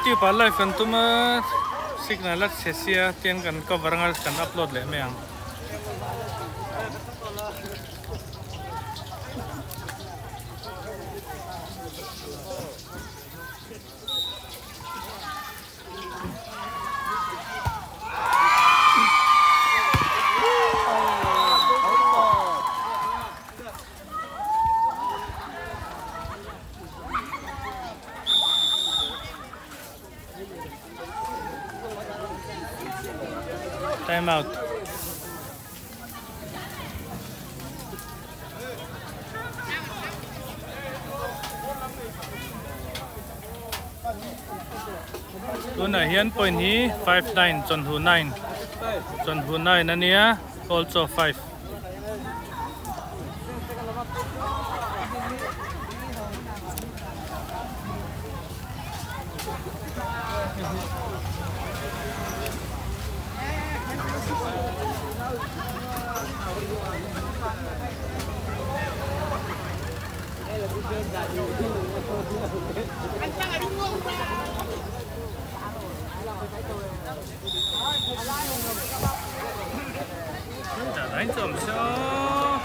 YouTube live kan tuma signal at sesia tiang kan cover ngal kan upload le meang. Time out. Tuna hian point hi 5-9 John Hu 9. John Hu 9 ania also 5. Đã đánh chậm sao?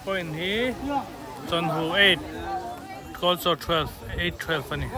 Point here, John Hu 8, also 12, 8-12 funny.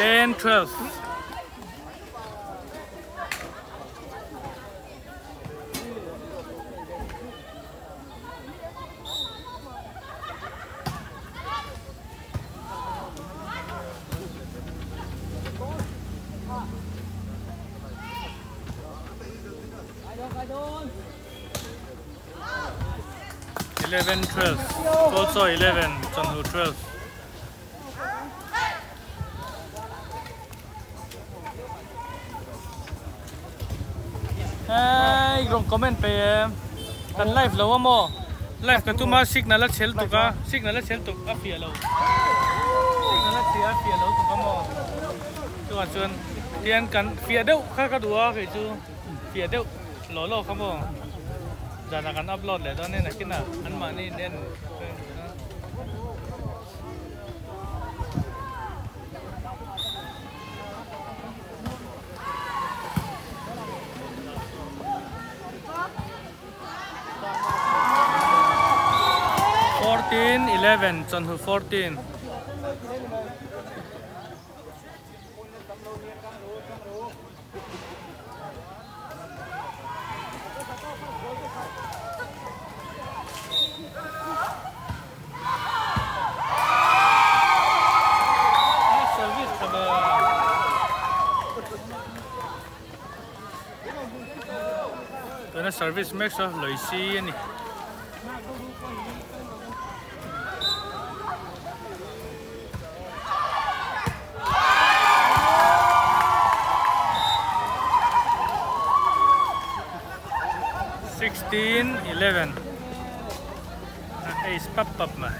10, 12. Eleven, 12. Also 11. Chonhu 12. Hey, rong comment pe kan live lo mo. Live ka tuma signal la chel tu ka signal la chel tu afia lo. Signal la tia afia lo tu ka mo. Tu kan chuan tian kan fia deuh kha ka dua ke chu fia deuh lo ka mo. Jana kan upload le to ne na kina an ma ni nen 14, 11, Chonhu 14. Service makes of Loisi and 16, 11. Ace pop ma.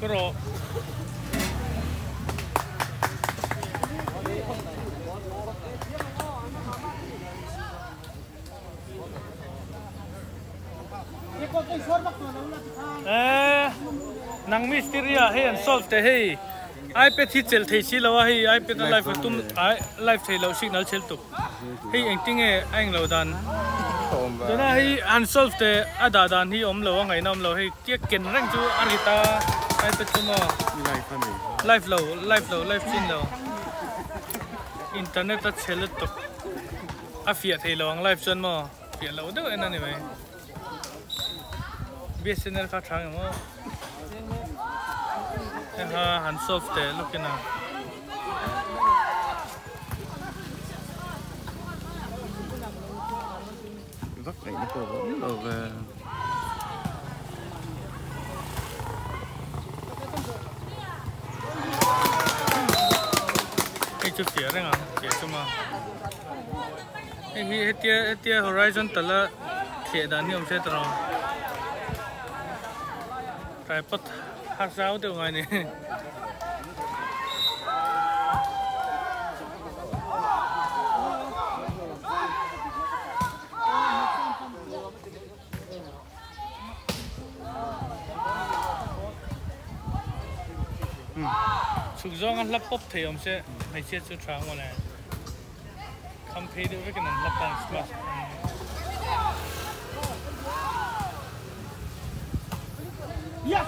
Pero nang mysteria hey and solve te hey iPad hi chel thei si lawa hey iPad live tum live thei lo signal chel tu hey engting e ang lo dan dona hey unsolved te ada dan hi om lo ngai nam lo hey tia ken rang chu arita iPad tu mo live chin lo internet ta chel tu afia thei lo ang live chon mo fia lo de en ani mai BSNL ka thang mo unsolved te looking at vắt này nó còn vẫn rồi về cái chút phía đấy à phía chung mà cái tia horizon tala là phía đàn niệm sẽ rồi cái bắt hát giáo từ ngoài này chụp gió ngắt laptop thì ông sẽ hay chia cho sáng mà này không thấy được với cái này laptop smart yes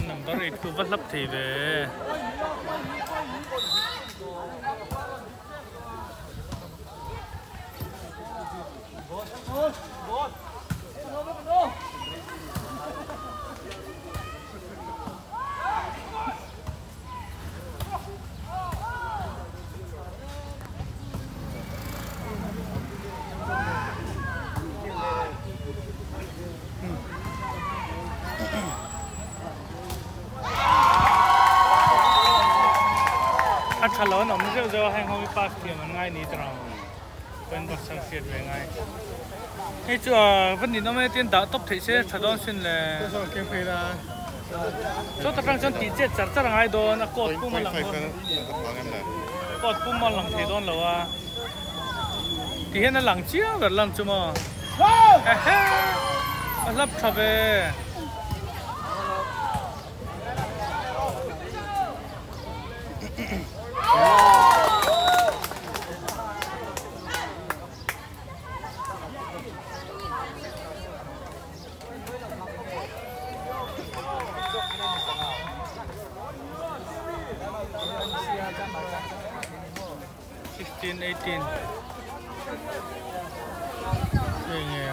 number 8 của vắt lấp thì về คัดขลุ่นอมเจ้าให้เขาไปปากเทียมมันง่ายนิดหน่อยเป็นบทสังเกตเป็นไงไอ้จัววันนี้น้องไม่เตียนด่าตบเสียถ้าโดนสินเลยเก็บไปละช่วงตะกร้างจนตีเจ็ดจัดจะง่ายโดนกดปุ่มมันหลังกดปุ่มมันหลังเทโดนแล้วว่าที่เห็นนั่นหลังเชี่ยวแบบหลังจุ่มเฮ้ยรับทวี18 อย่างเงี้ย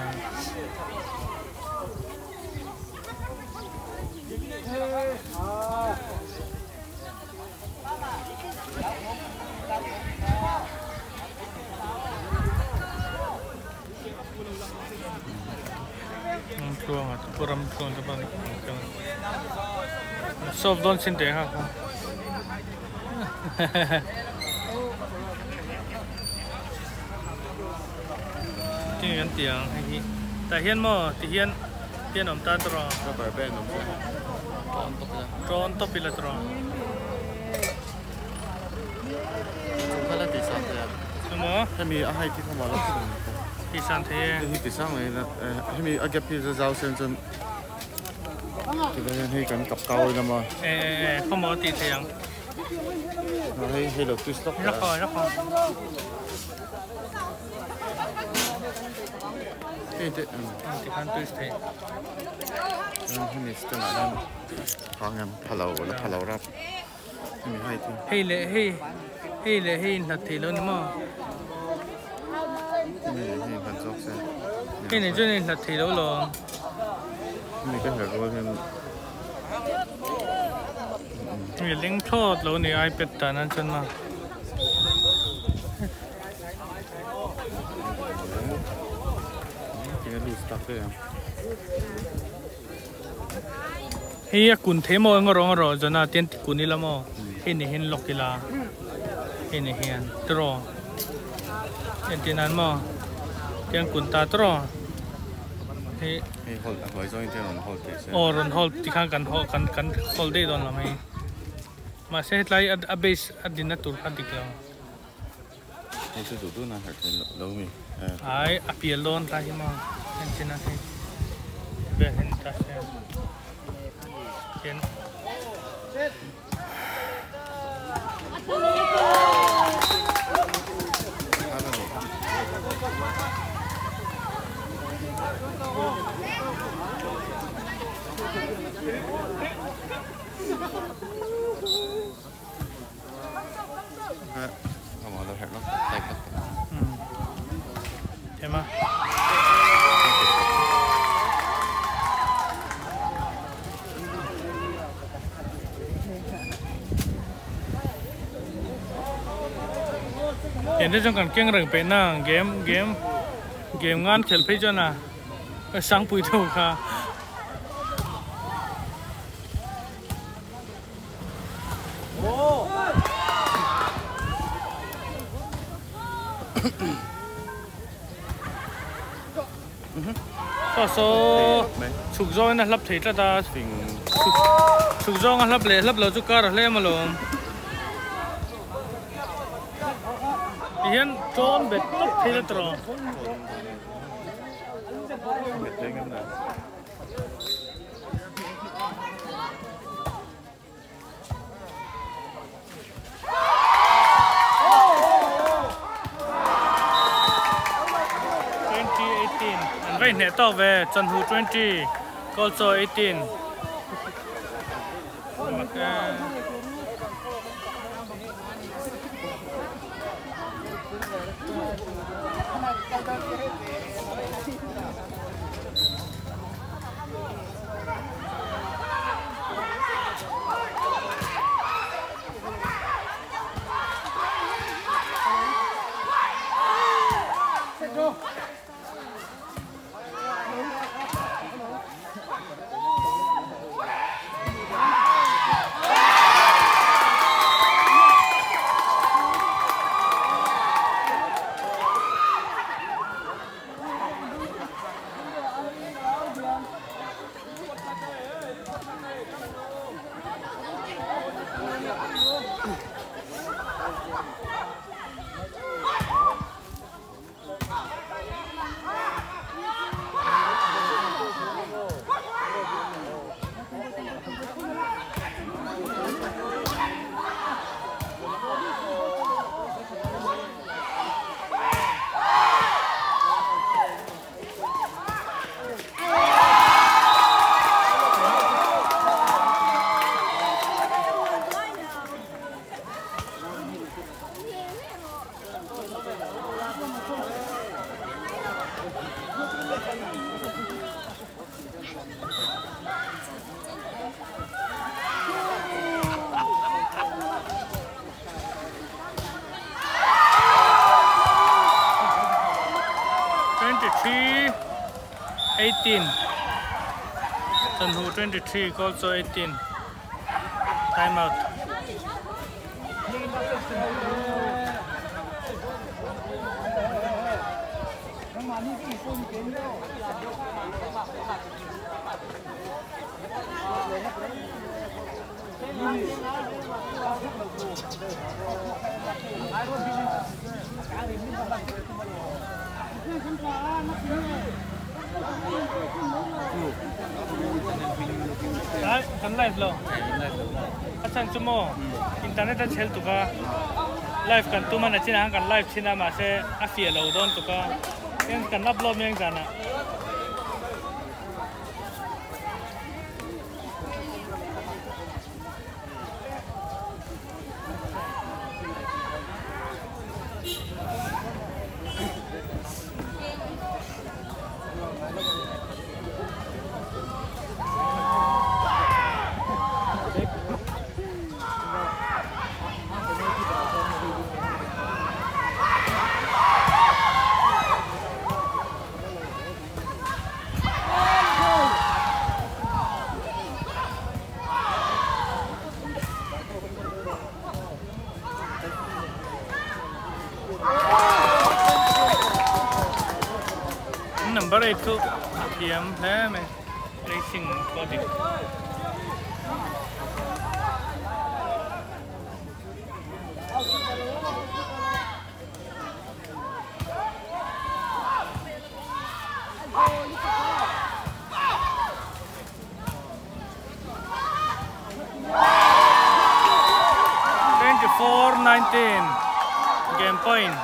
ช่วงอ่ะพวกเราช่วงจะบ้างสอบโดนสินเดียครับที่เห็นเตียงให้ที่แต่เห็นมั้งที่เห็นอมตาตรอก็ไปเป็นอมตรอนตบไปละตรอก็แล้วตีสามเลยสมอให้มีอะไรที่เข้ามาแล้วตีสามเทียที่ตีสามเลยนะให้มีอาเก็บที่จะเจ้าเส้นจนที่เราให้กันกับเกาเลยนะมั้งเข้ามาตีเทียงให้เราtwist stopรักคอที่คันtwistเทียให้มีสเตอร์นั้นฟังกันพะเราแล้วพะเรารับให้มีให้ที่ให้นัดทีแล้วนี่มั้งให้พันซอกเส้นให้ในจุดนี้นัดทีแล้วหรอนี่ก็เหลือว่าเป็นมีลิงก์โทษแล้วนี่ไอเป็ดตานั้นจนมากินลูสตักเลยเฮียกุนเทมองรองรอจนน่าเตียนกุนนี่ละมั้งเห็นเห็นล็อกกีฬาเห็นตรอเห็นที่นั้นมั้งเตียงกุนตาตรอให้ฮอลไว้จอยที่นอนฮอลเตสโอ้รอนฮอลที่ข้างกันฮอลได้โดนละไหมมาเสร็จไล่อับเบสอัดดินนัตุร์อัดดิกแล้วให้ช่วยดูนะหากเป็นเรามีไอ้อภิเอลโดนไรมั้งเห็นที่นั่นเห็นเบนเห็นตาเห็นทำเราแหกแล้วแตกแล้วใช่ไหมเห็นได้จังกันเก่งเรื่องเป็นน่ะเกมงานเขลพิจารณาสังปุยถูกค่ะก็โซ่ฉุกจ้อยนะรับถีตาฉุกจ้อยนะรับเลยรับเราจุกการเล่มาลงเห็นโจนเบ็ดตบทีละตรอเบ็ดเล่นกันนะอันไว้เนี่ยต่อเวจันหู20ก็โซ่18 18. Tanhu 23, also 18. Time out. Đấy, thấm live rồi. Asan cuma internet đã chel tuka live kan tu mana cina kan live cina masa afia lo don tuka yang kan upload yang sana. Number 8 ko PM है मैं racing body. Game point.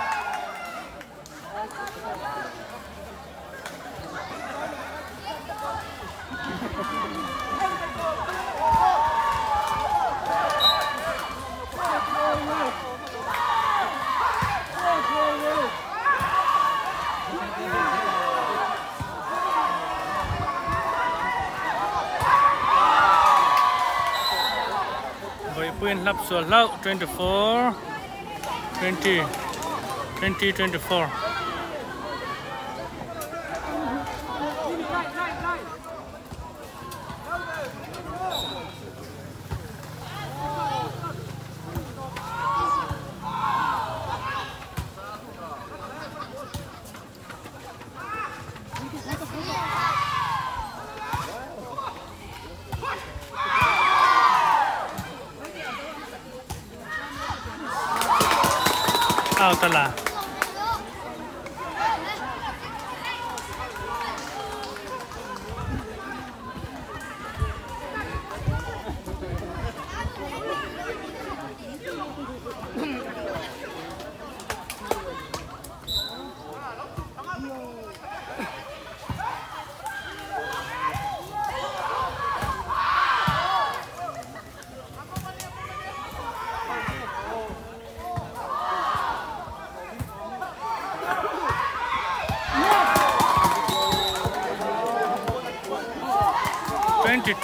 Point lap so low 24 20 20 24. Out lah.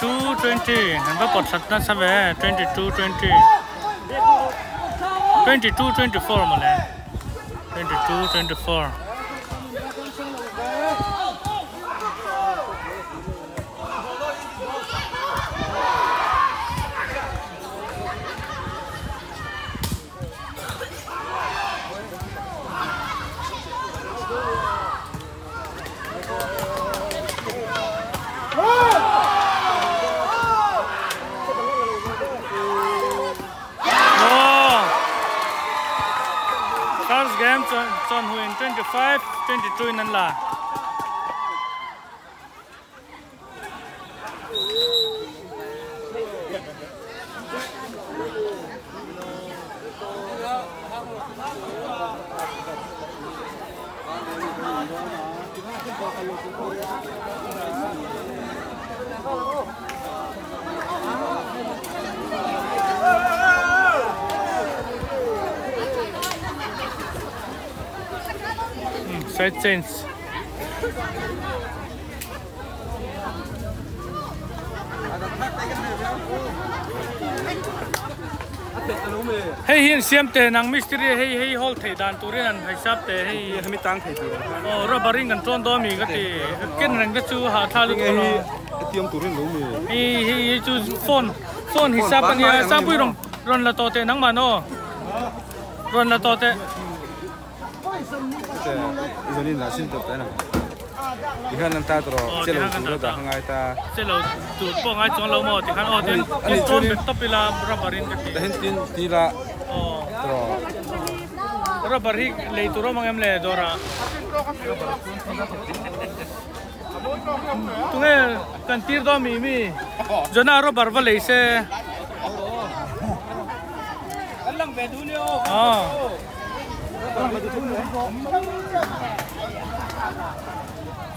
Two 20, and the pot satna save 22 20 22 24 male 22 24. Game John Huyen 25 22 nan la. Side change. hey hiền xem tệ năng mystery hey hol thầy đàn tụi anh hay sắp tệ hey hami tang thei tu rubbering kan tron do mi cái thì cái răng cái chú hà tha lúc đó tiêm tu rin lo mi hey chú phone hi sắp anh ya sắp bui ron là to tệ năng mà nó ron là to tệ izonin na sin top ta na ihan nan ta tro chelo tu da hangai ta chelo tu po ngai chong lo mo thì khán o tin cái tron bị top pila rubbering cái da hin tin ti la tro rubbering lấy tu ro mang em le dora tu nghe kan tir do mi jona rubber va lấy se lang về du neo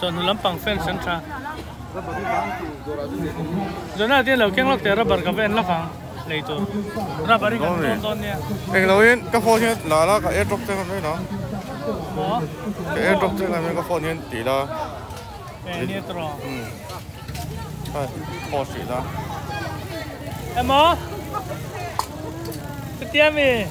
chọn lắm bằng fan sẵn sàng rồi nào tiên lâu keng lóc để rubber cái ven lóc hàng lấy tu rubber cái con ton nha anh lâu yên cái phone hiện là cái airdrop thế này nó có cái airdrop thế này cái phone hiện tỷ là cái này trò phone tỷ là em mò cái tiêm gì